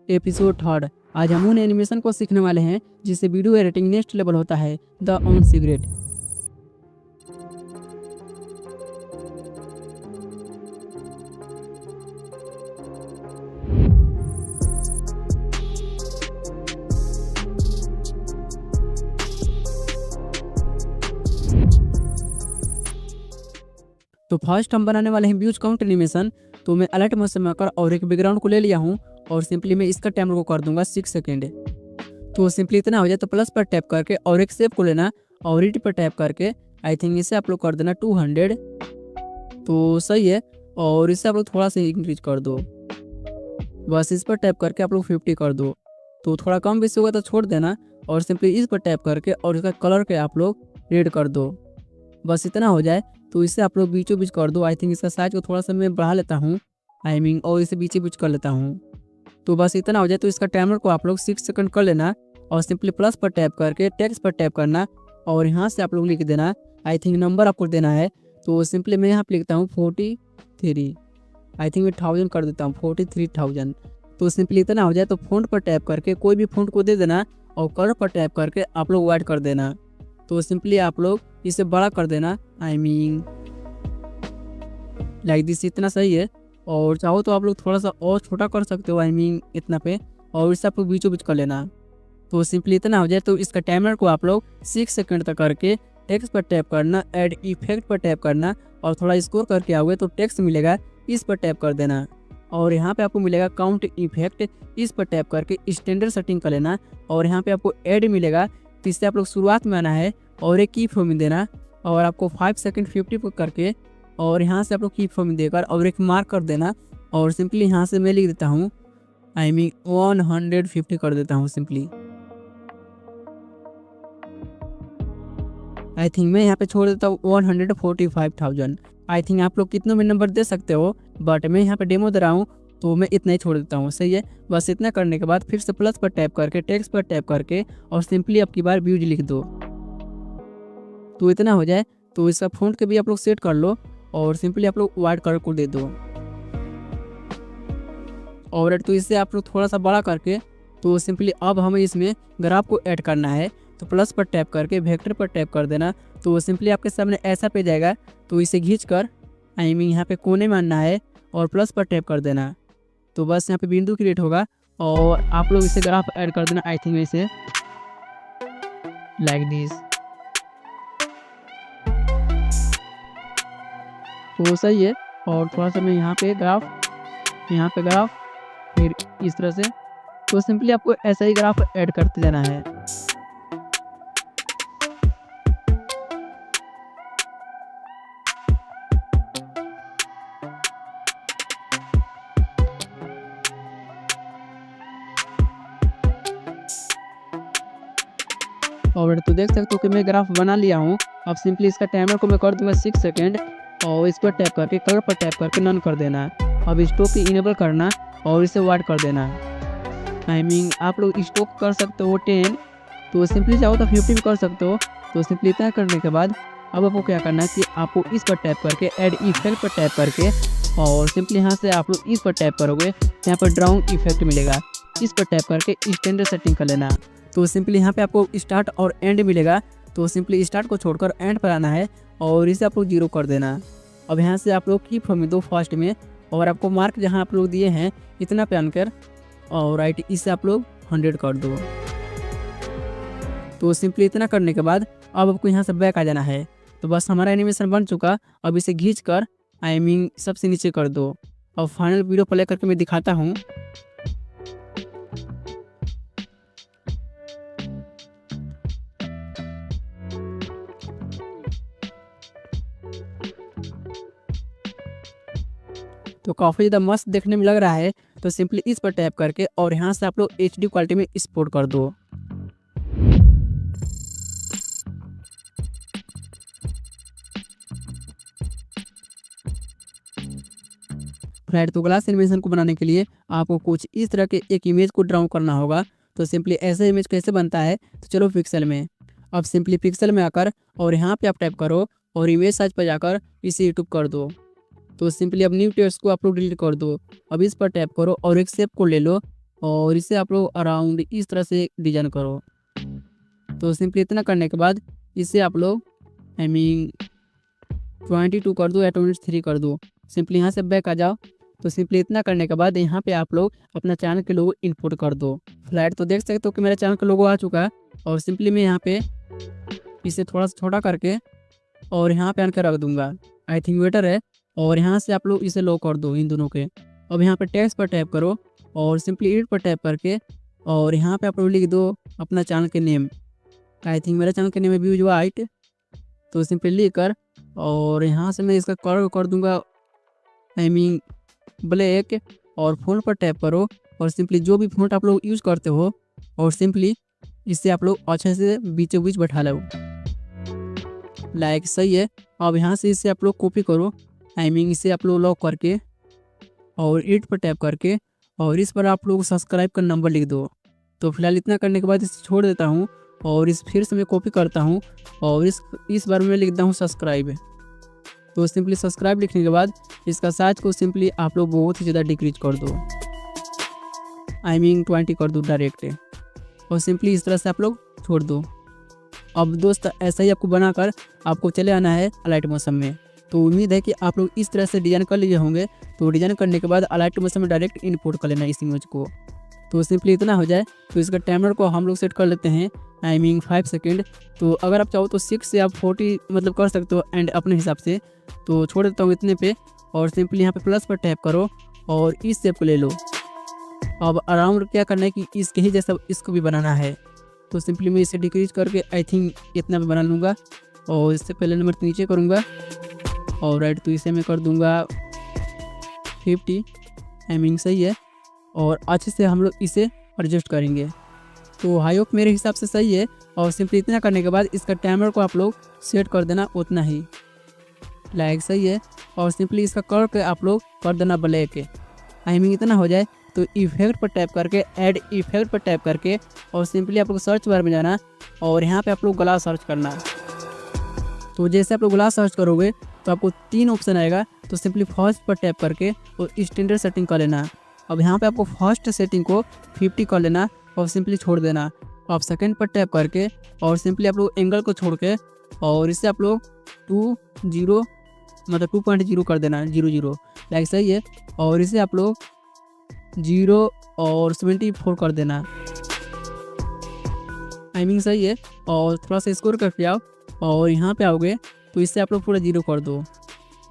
Episode 3। आज हम उन एनिमेशन को सीखने वाले हैं जिससे वीडियो एडिटिंग नेक्स्ट लेवल होता है, द ओन सीक्रेट। तो फर्स्ट हम बनाने वाले हैं व्यूज काउंट एनिमेशन। तो मैं अलर्ट मोड से में आकर और एक बैकग्राउंड को ले लिया हूँ और सिंपली मैं इसका टाइमर को कर दूंगा 6 सेकेंड। तो सिंपली इतना हो जाए तो प्लस पर टैप करके और एक शेप को लेना और इट पर टैप करके आई थिंक इसे आप लोग कर देना 200। तो सही है। और इसे आप लोग थोड़ा सा इंक्रीज कर दो, बस इस पर टैप करके आप लोग 50 कर दो। तो थोड़ा कम बेसी होगा तो छोड़ देना और सिंपली इस पर टैप करके और इसका कलर के आप लोग रेड कर दो। बस इतना हो जाए तो इसे आप लोग बीचों बीच कर दो। आई थिंक इसका साइज को थोड़ा सा मैं बढ़ा लेता हूँ, और इसे बीचों बीच कर लेता हूँ। तो बस इतना हो जाए तो इसका टाइमर को आप लोग 6 सेकंड कर लेना और सिंपली प्लस पर टैप करके टेक्स्ट पर टैप करना और यहाँ से आप लोग लिख देना। आई थिंक नंबर आपको देना है। तो सिंपली मैं यहाँ पर लिखता हूँ 43। आई थिंक मैं 1000 कर देता हूँ, 43,000। तो सिंपली इतना हो जाए तो फ़ॉन्ट पर टैप करके कोई भी फ़ॉन्ट को दे देना और कलर पर टैप करके आप लोग वाइट कर देना। तो सिंपली आप लोग इसे बड़ा कर देना, लाइक दिस। इतना सही है। और चाहो तो आप लोग थोड़ा सा और छोटा कर सकते हो, इतना पे, और इसे आप लोग बीचों बीच कर लेना। तो सिंपली इतना हो जाए तो इसका टाइमर को आप लोग 6 सेकंड तक करके टेक्स्ट पर टैप करना, ऐड इफेक्ट पर टैप करना और थोड़ा स्कोर करके आओगे तो टेक्स्ट मिलेगा, इस पर टैप कर देना। और यहाँ पे आपको मिलेगा काउंट इफेक्ट, इस पर टैप करके स्टैंडर्ड सेटिंग कर लेना। और यहाँ पे आपको ऐड मिलेगा, तो इससे आप लोग शुरुआत में आना है और एक की फ्रेम देना और आपको 5 सेकंड 50 को करके और यहाँ से आप लोग की फ्रेम देकर और एक मार्क कर देना। और सिंपली यहाँ से मैं लिख देता हूँ 150 कर देता हूँ सिंपली। आई थिंक मैं यहाँ पे छोड़ देता हूँ 145,000। आई थिंक आप लोग कितनों में नंबर दे सकते हो, बट मैं यहाँ पे डेमो दे रहा हूँ तो मैं इतना ही छोड़ देता हूँ। सही है। बस इतना करने के बाद फिर से प्लस पर टैप करके टेक्स्ट पर टैप करके और सिंपली अब की बार व्यूज लिख दो। तो इतना हो जाए तो इसका फ़ॉन्ट के भी आप लोग सेट कर लो और सिंपली आप लोग वाइट कलर को दे दो। और तो इससे आप लोग थोड़ा सा बड़ा करके तो सिंपली अब हमें इसमें ग्राफ को ऐड करना है। तो प्लस पर टैप करके वेक्टर पर टैप कर देना। तो सिंपली आपके सामने ऐसा पेज आएगा। तो इसे खींच कर यहाँ पे कोने में आना है और प्लस पर टैप कर देना। तो बस यहाँ पे बिंदु क्रिएट होगा और आप लोग इसे ग्राफ ऐड कर देना। आई थिंक इसे लाइक दिस। तो सही है। और थोड़ा सा मैं यहाँ पे ग्राफ फिर इस तरह से। तो सिंपली आपको ऐसा ही ग्राफ ऐड करते जाना है। और तो देख सकते हो कि मैं ग्राफ बना लिया हूँ। अब सिंपली इसका टाइमर को मैं कर दूंगा 6 सेकेंड और इस पर टैप करके कलर पर टैप करके नन कर देना। अब स्टॉक की इनेबल करना और इसे वाइट कर देना। आप लोग स्टॉक कर सकते हो 10, तो सिंपली चाहो तो 50 भी कर सकते हो। तो सिंपली इतना करने के बाद अब आपको क्या करना है कि आपको इस पर टैप करके ऐड इफेक्ट पर टैप करके और सिंपली यहाँ से आप लोग इस पर टैप करोगे, यहाँ पर ड्राउन इफेक्ट मिलेगा, इस पर टैप करके स्टैंडर्ड सेटिंग कर लेना। तो सिंपली यहाँ पे आपको स्टार्ट और एंड मिलेगा। तो सिंपली स्टार्ट को छोड़कर एंड पर आना है और इसे आप लोग 0 कर देना। अब यहाँ से आप लोग की फ्रेम दो फर्स्ट में और आपको मार्क जहाँ आप लोग दिए हैं इतना पे आनकर और राइट इसे आप लोग 100 कर दो। तो सिंपली इतना करने के बाद अब आपको यहाँ से बैक आ जाना है। तो बस हमारा एनिमेशन बन चुका। अब इसे खींच कर सबसे नीचे कर दो। अब फाइनल वीडियो प्ले करके मैं दिखाता हूँ। तो काफ़ी ज़्यादा मस्त देखने में लग रहा है। तो सिंपली इस पर टैप करके और यहाँ से आप लोग HD क्वालिटी में एक्सपोर्ट कर दो। फ्राइड तो ग्लास एनिमेशन को बनाने के लिए आपको कुछ इस तरह के एक इमेज को ड्राउ करना होगा। तो सिंपली ऐसा इमेज कैसे बनता है, तो चलो पिक्सल में। अब सिंपली पिक्सल में आकर और यहाँ पे आप टाइप करो और इमेज साइज पर जाकर इसे यूट्यूब कर दो। तो सिंपली अब न्यू टेक्स्ट को आप लोग डिलीट कर दो। अब इस पर टैप करो और एक शेप को ले लो और इसे आप लोग अराउंड इस तरह से डिजाइन करो। तो सिंपली इतना करने के बाद इसे आप लोग आई मीन 22 कर दो या 23 कर दो। सिंपली यहाँ से बैक आ जाओ। तो सिंपली इतना करने के बाद यहाँ पे आप लोग अपना चैनल के लोगो इनपुट कर दो। फ्लैट तो देख सकते हो कि मेरे चैनल का लोगो आ चुका है। और सिंपली मैं यहाँ पे इसे थोड़ा सा छोटा करके और यहाँ पे आन के रख दूंगा, आई थिंक बेटर है। और यहाँ से आप लोग इसे लो कर दो इन दोनों के। अब यहाँ पे टेक्स्ट पर टैप करो और सिंपली एडिट पर टैप करके और यहाँ पे आप लोग लिख दो अपना चैनल के नेम। आई थिंक मेरा चैनल का नेम है व्यूज वाइट। तो सिंपली लिख कर और यहाँ से मैं इसका कलर कर दूंगा आई मीन ब्लैक। और फ़ोन पर टैप करो और सिंपली जो भी फ़ॉन्ट आप लोग यूज़ करते हो और सिंपली इससे आप लोग अच्छे से बीचों बीच बैठा लो, लाइक सही है। अब यहाँ से इसे आप लोग कॉपी करो, आई मीन इसे आप लोग लॉक करके और एडिट पर टैप करके और इस पर आप लोग सब्सक्राइब का नंबर लिख दो। तो फिलहाल इतना करने के बाद इसे छोड़ देता हूँ और इस फिर से मैं कॉपी करता हूँ और इस बार मैं लिखता हूँ सब्सक्राइब। तो सिंपली सब्सक्राइब लिखने के बाद इसका साइज को सिंपली आप लोग बहुत ही ज़्यादा डिक्रीज कर दो, आई मीन 20 कर दो डायरेक्ट। और सिंपली इस तरह से आप लोग छोड़ दो। अब दोस्त ऐसा ही आपको बनाकर आपको चले आना है अलाइट मौसम में। तो उम्मीद है कि आप लोग इस तरह से डिज़ाइन कर लिए होंगे। तो डिज़ाइन करने के बाद अलाइट मौसम में डायरेक्ट इनपुट कर लेना इस इमेज को। तो सिंपली इतना हो जाए तो इसका टाइमर को हम लोग सेट कर लेते हैं, आई मीन 5 सेकेंड। तो अगर आप चाहो तो 6 से आप 40 मतलब कर सकते हो एंड अपने हिसाब से। तो छोड़ देता हूँ इतने पे और सिंपली यहाँ पे प्लस पर टैप करो और इस शेप को ले लो। अब अराउंड क्या करना है कि इसके ही जैसा इसको भी बनाना है। तो सिंपली मैं इसे डिक्रीज करके आई थिंक इतना भी बना लूँगा और इससे पहले नंबर नीचे करूँगा और राइट तो इसे मैं कर दूँगा 50, आई मीन सही है। और अच्छे से हम लोग इसे एडजस्ट करेंगे। तो हाई होप मेरे हिसाब से सही है। और सिंपली इतना करने के बाद इसका टाइमर को आप लोग सेट कर देना उतना ही, लाइक सही है। और सिंपली इसका कलर के आप लोग कर देना ब्लैक, आई मीन इतना हो जाए तो इफेक्ट पर टैप करके ऐड इफेक्ट पर टैप करके और सिंपली आप लोग सर्च बार में जाना और यहाँ पे आप लोग ग्लास सर्च करना। तो जैसे आप लोग ग्लास सर्च करोगे तो आपको 3 ऑप्शन आएगा। तो सिंपली फर्स्ट पर टैप करके और स्टैंडर्ड सेटिंग कर लेना। अब यहाँ पे आपको फर्स्ट सेटिंग को 50 कर लेना और सिंपली छोड़ देना। अब सेकंड पर टैप करके और सिंपली आप लोग एंगल को छोड़ के और इससे आप लोग 2.0 कर देना, 0 लाइक सही है। और इसे आप लोग 0 और 74 कर देना, आई मीन सही है। और थोड़ा सा स्कोर करके आओ और यहाँ पे आओगे तो इससे आप लोग पूरा 0 कर दो,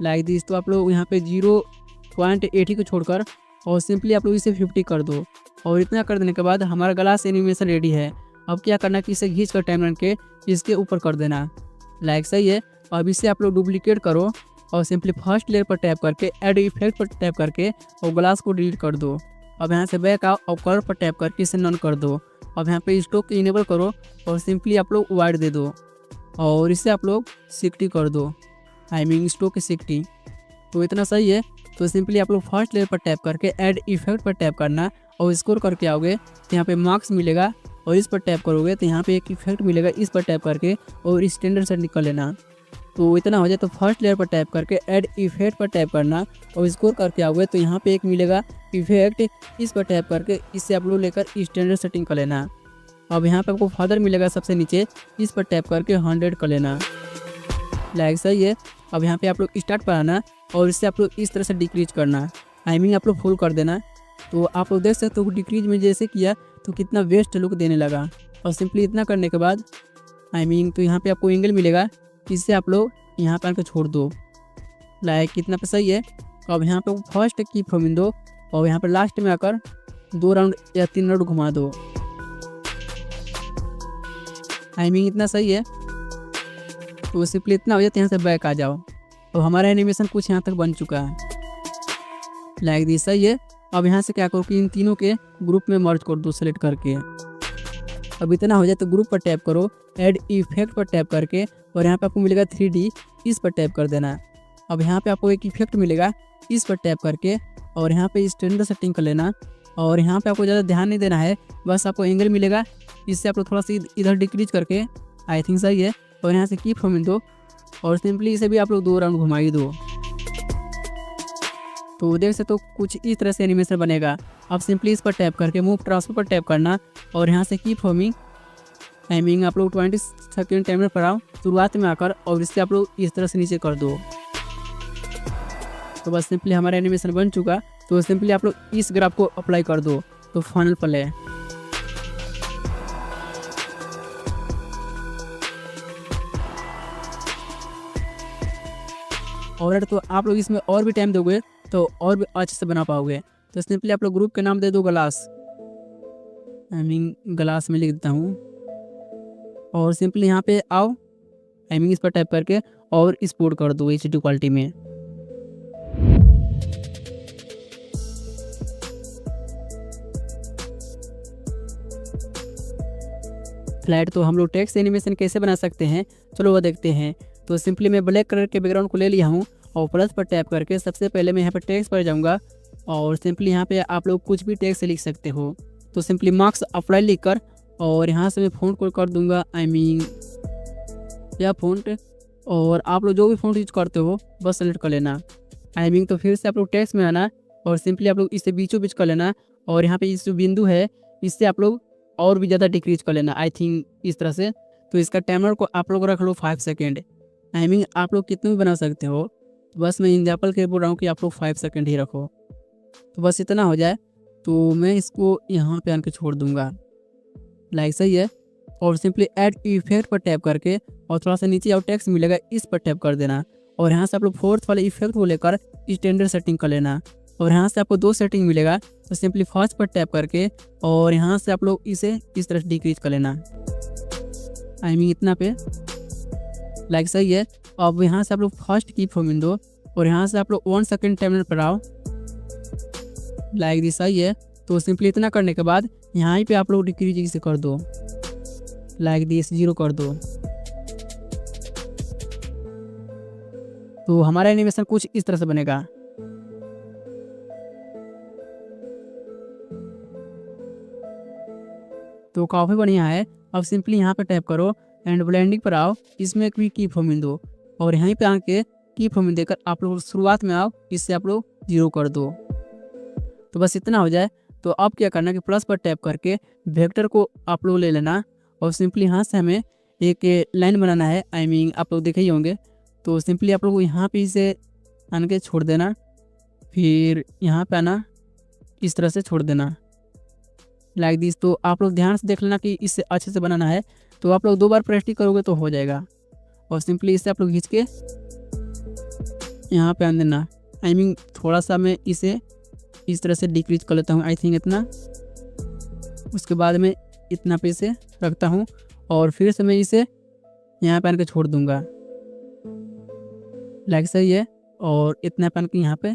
लाइक दिस। तो आप लोग यहाँ पे 0.80 को छोड़कर और सिंपली आप लोग इसे 50 कर दो। और इतना कर देने के बाद हमारा ग्लास एनिमेशन रेडी है। अब क्या करना है कि इसे खींच कर टाइमलाइन के इसके ऊपर कर देना, लाइक सही है। अब इसे आप लोग डुप्लीकेट करो और सिंपली फर्स्ट लेयर पर टैप करके ऐड इफेक्ट पर टैप करके और ग्लास को डिलीट कर दो। अब यहाँ से बैक आओ और कलर पर टैप करके इसे नन कर दो। अब यहाँ पे स्टॉक इनेबल करो और सिंपली आप लोग वाइड दे दो और इसे आप लोग 60 कर दो, आई मीन स्टॉक 60। तो इतना सही है। तो सिंपली आप लोग फर्स्ट लेयर पर टैप करके ऐड इफेक्ट पर टैप करना और स्कोर करके आओगे तो यहाँ पे मार्क्स मिलेगा और इस पर टैप करोगे तो यहाँ पे एक इफेक्ट मिलेगा, इस पर टैप करके और स्टैंडर्ड सेट निकल लेना। तो इतना हो जाए तो फर्स्ट लेयर पर टैप करके ऐड इफेक्ट पर टैप करना और स्कोर करके आओगे तो यहाँ पे एक मिलेगा इफेक्ट, इस पर टैप करके इससे आप लोग लेकर स्टैंडर्ड सेटिंग कर लेना। अब यहाँ पे आपको फर्दर मिलेगा सबसे नीचे, इस पर टैप करके 100 कर लेना, लाइक सही है। अब यहाँ पे आप लोग स्टार्ट पर आना और इससे आप लोग इस तरह से डिक्रीज करना, आई मीन आप लोग फुल कर देना। तो आप लोग देख सकते हो डिक्रीज में जैसे किया तो कितना वेस्ट लुक देने लगा। और सिंपली इतना करने के बाद आई मीन तो यहाँ पे आपको एंगल मिलेगा, इससे आप लोग यहाँ पर आकर छोड़ दो, लाइक कितना पे सही है। अब यहाँ पे फर्स्ट की फ्रेम दो और यहाँ पर लास्ट में आकर 2 राउंड या 3 राउंड घुमा दो, आई मीन इतना सही है। तो सिंपली इतना हो जाए तो यहाँ से बैक आ जाओ। तो हमारा एनिमेशन कुछ यहाँ तक बन चुका है, लाइक दिस सही है। अब यहाँ से क्या करो कि इन तीनों के ग्रुप में मर्ज कर दो सेलेक्ट करके। अब इतना हो जाए तो ग्रुप पर टैप करो, ऐड इफेक्ट पर टैप करके और यहाँ पे आपको मिलेगा 3D, इस पर टैप कर देना। अब यहाँ पे आपको एक इफेक्ट मिलेगा, इस पर टैप करके और यहाँ पे स्टैंडर्ड सेटिंग कर लेना। और यहाँ पे आपको ज़्यादा ध्यान नहीं देना है, बस आपको एंगल मिलेगा, इससे आप लोग थोड़ा सा इधर डिक्रीज करके आई थिंक सही है। और यहाँ से की फ्रेम दो और सिंपली इसे भी आप लोग 2 राउंड घुमाई दो। तो देख सकते हो कुछ इस तरह से एनिमेशन बनेगा। अब सिंपली इस पर टैप करके मूव ट्रांसफर पर टैप करना और यहाँ से कीप होमिंग टाइमिंग आप लोग 20 सेकेंड टाइमर पर आओ शुरुआत में आकर और इससे आप लोग इस तरह से नीचे कर दो। तो बस सिंपली हमारा एनिमेशन बन चुका। तो सिंपली आप लोग इस ग्राफ को अप्लाई कर दो। तो फाइनल प्ले। और तो आप लोग इसमें और भी टाइम दोगे तो और भी अच्छे से बना पाओगे। तो सिंपली आप लोग ग्रुप के नाम दे दो ग्लास, आई मीन ग्लास में लिख देता हूँ। और सिंपली यहाँ पे आओ, आई मीन इस पर टाइप करके और एक्सपोर्ट कर दो HD क्वालिटी में। फ्लैट तो हम लोग टेक्स्ट एनिमेशन कैसे बना सकते हैं, चलो वो देखते हैं। तो सिंपली मैं ब्लैक कलर के बैकग्राउंड को ले लिया हूँ और प्लस पर टैप करके सबसे पहले मैं यहाँ पर टेक्स्ट पर जाऊँगा और सिंपली यहाँ पे आप लोग कुछ भी टेक्स्ट लिख सकते हो। तो सिंपली मार्क्स अप्लाई लिख कर और यहाँ से मैं फ़ॉन्ट को कर दूंगा, आई मीन या फ़ॉन्ट, और आप लोग जो भी फ़ॉन्ट यूज करते हो बस सेलेक्ट कर लेना, आई मीन। तो फिर से आप लोग टेक्स्ट में आना और सिंपली आप लोग इसे बीचों बीच कर लेना और यहाँ पे इस जो बिंदु है इससे आप लोग और भी ज़्यादा डिक्रीज कर लेना, आई थिंक इस तरह से। तो इसका टाइमर को आप लोग रख लो 5 सेकेंड, आई मीन आप लोग कितने भी बना सकते हो, बस मैं एग्जाम्पल के बोल रहा हूँ कि आप लोग 5 सेकेंड ही रखो। तो बस इतना हो जाए तो मैं इसको यहाँ पे आके छोड़ दूँगा, लाइक सही है। और सिंपली ऐड इफेक्ट पर टैप करके और थोड़ा सा नीचे और टेक्स्ट मिलेगा इस पर टैप कर देना और यहाँ से आप लोग फोर्थ वाले इफेक्ट को लेकर स्टैंडर्ड सेटिंग कर लेना और यहाँ से आपको 2 सेटिंग मिलेगा। तो सिंपली फर्स्ट पर टैप करके और यहाँ से आप लोग इसे इस तरह डिक्रीज कर लेना, आई मीन इतना पे, लाइक सही है। अब यहाँ से आप लोग फर्स्ट कीप होमिंग दो और यहाँ से आप लोग 1 सेकेंड टाइमर पर आओ, लाइक दिस, सही है। तो सिंपली इतना करने के बाद यहाँ पे आप लोग डिक्रीज इसे कर दो, लाइक दिस 0 कर दो। तो हमारा एनिमेशन कुछ इस तरह से बनेगा। तो काफ़ी बढ़िया है। अब सिंपली यहाँ पे टैप करो एंड ब्लेंडिंग पर आओ, इसमें भी कीप होमिंग दो और यहीं पे आके कीप होमिंग देकर आप लोग शुरुआत में आओ, इससे आप लोग 0 कर दो। तो बस इतना हो जाए। तो अब क्या करना कि प्लस पर टैप करके वेक्टर को आप लोग ले लेना और सिंपली यहाँ से हमें एक लाइन बनाना है, आई मीन आप लोग देखे ही होंगे। तो सिंपली आप लोग यहाँ पे इसे आन के छोड़ देना, फिर यहाँ पे आना, इस तरह से छोड़ देना, लाइक दिस। तो आप लोग ध्यान से देख लेना कि इससे अच्छे से बनाना है। तो आप लोग 2 बार प्रैक्टिस करोगे तो हो जाएगा। और सिंपली इससे आप लोग खींच के यहाँ पे आन देना, आई मीन थोड़ा सा मैं इसे इस तरह से डिक्रीज कर लेता हूँ, आई थिंक इतना। उसके बाद में इतना पे इसे रखता हूँ और फिर से मैं इसे यहाँ पे आन के छोड़ दूँगा, लाइक सही है। और इतना पे आन के यहाँ पे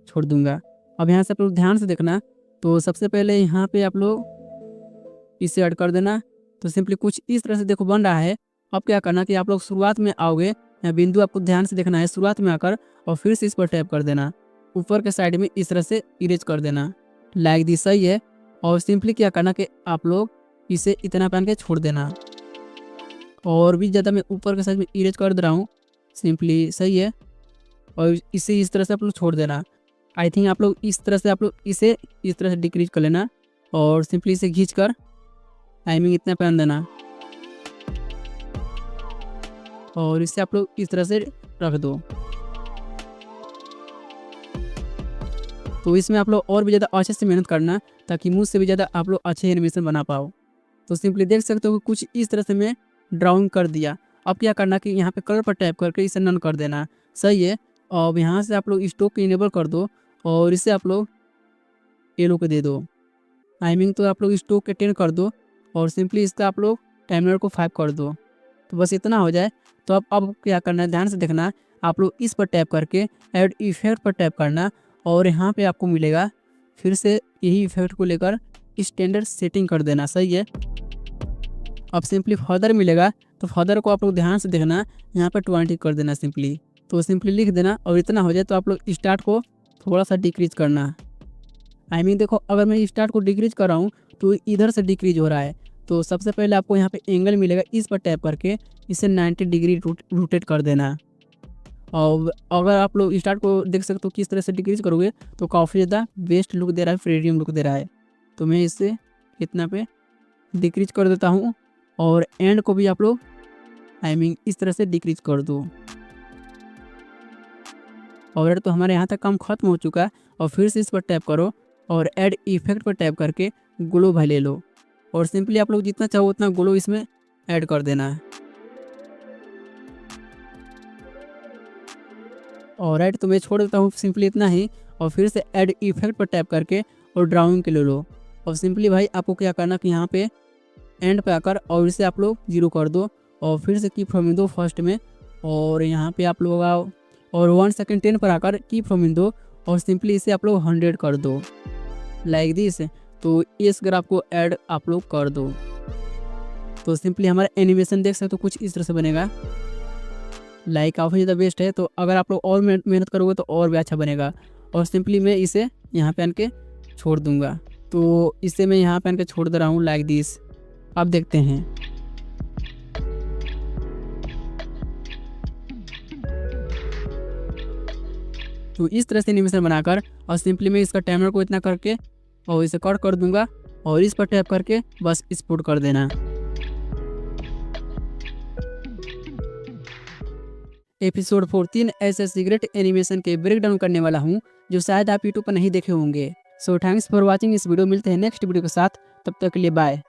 छोड़ दूँगा। अब यहाँ से आप लोग ध्यान से देखना। तो सबसे पहले यहाँ पे आप लोग इसे ऐड कर देना। तो सिंपली कुछ इस तरह से देखो बन रहा है। अब क्या करना कि आप लोग शुरुआत में आओगे, या बिंदु आपको ध्यान से देखना है, शुरुआत में आकर और फिर से इस पर टैप कर देना, ऊपर के साइड में इस तरह से इरेज कर देना, लाइक दिस, सही है। और सिंपली क्या करना कि आप लोग इसे इतना पहन के छोड़ देना और भी ज़्यादा मैं ऊपर के साइड में इरेज कर दे रहा हूँ, सिंपली सही है। और इसे इस तरह से आप लोग छोड़ देना, आई थिंक आप लोग इस तरह से आप लोग इसे इस तरह से डिक्रीज कर लेना और सिंपली इसे खींच कर आई मीन इतना पहन देना और इसे आप लोग इस तरह से रख दो। तो इसमें आप लोग और भी ज़्यादा अच्छे से मेहनत करना ताकि मुझसे भी ज़्यादा आप लोग अच्छे एनिमेशन बना पाओ। तो सिंपली देख सकते हो कि कुछ इस तरह से मैं ड्राइंग कर दिया। अब क्या करना कि यहाँ पे कलर पर टैप करके इसे नन कर देना, सही है। और यहाँ से आप लोग स्टॉक को इनेबल कर दो और इसे आप लोग येलो को दे दो, आई मीन तो आप लोग स्टॉक के 10 कर दो और सिंपली इसका आप लोग टाइमर को 5 कर दो। तो बस इतना हो जाए। तो अब क्या करना है, ध्यान से देखना। आप लोग इस पर टैप करके ऐड इफेक्ट पर टैप करना और यहाँ पे आपको मिलेगा फिर से यही इफेक्ट को लेकर स्टैंडर्ड सेटिंग कर देना, सही है। अब सिंपली फर्दर मिलेगा तो फर्दर को आप लोग ध्यान से देखना, यहाँ पर 20 कर देना सिंपली। तो सिंपली लिख देना और इतना हो जाए। तो आप लोग स्टार्ट को थोड़ा सा डिक्रीज करना, आई मीन देखो अगर मैं स्टार्ट को डिक्रीज कर रहा हूँ तो इधर से डिक्रीज हो रहा है। तो सबसे पहले आपको यहाँ पे एंगल मिलेगा, इस पर टैप करके इसे 90 डिग्री रोटेट कर देना और अगर आप लोग स्टार्ट को देख सकते हो किस तरह से डिक्रीज करोगे तो काफ़ी ज़्यादा बेस्ट लुक दे रहा है, प्रीमियम लुक दे रहा है। तो मैं इससे इतना पे डिक्रीज कर देता हूँ और एंड को भी आप लोग इस तरह से डिक्रीज कर दो। और तो हमारे यहाँ तक काम खत्म हो चुका है और फिर से इस पर टैप करो और ऐड इफेक्ट पर टैप करके ग्लो भाई ले लो और सिंपली आप लोग जितना चाहो उतना ग्लो इसमें ऐड कर देना है। और ऐड तो मैं छोड़ देता हूँ सिंपली इतना ही और फिर से ऐड इफेक्ट पर टैप करके और ड्राइंग के ले लो और सिंपली भाई आपको क्या करना कि यहाँ पे एंड पे आकर और इसे आप लोग 0 कर दो और फिर से की फ्रॉम दो फर्स्ट में और यहाँ पे आप लोग आओ और 1 सेकंड 10 पर आकर की फ्रॉम दो और सिंपली इसे आप लोग 100 कर दो लाइक दिस। तो इस ग्राफ को ऐड आप लोग कर दो तो सिंपली हमारा एनिमेशन देख सकते हो कुछ इस तरह से बनेगा। लाइक काफ़ी ज़्यादा बेस्ट है। तो अगर आप लोग और मेहनत करोगे तो और भी अच्छा बनेगा। और सिंपली मैं इसे यहाँ पे आन के छोड़ दूँगा। तो इसे मैं यहाँ पे आन के छोड़ दे रहा हूँ लाइक दिस। आप देखते हैं तो इस तरह से एनिमेशन बनाकर और सिंपली मैं इसका टाइमर को इतना करके और इसे कट कर दूंगा और इस पर टैप करके बस एक्सपोर्ट कर देना। एपिसोड 14 ऐसे सीक्रेट एनिमेशन के ब्रेक डाउन करने वाला हूँ जो शायद आप यूट्यूब पर नहीं देखे होंगे। सो थैंक्स फॉर वॉचिंग इस वीडियो। मिलते हैं नेक्स्ट वीडियो के साथ, तब तक के लिए बाय।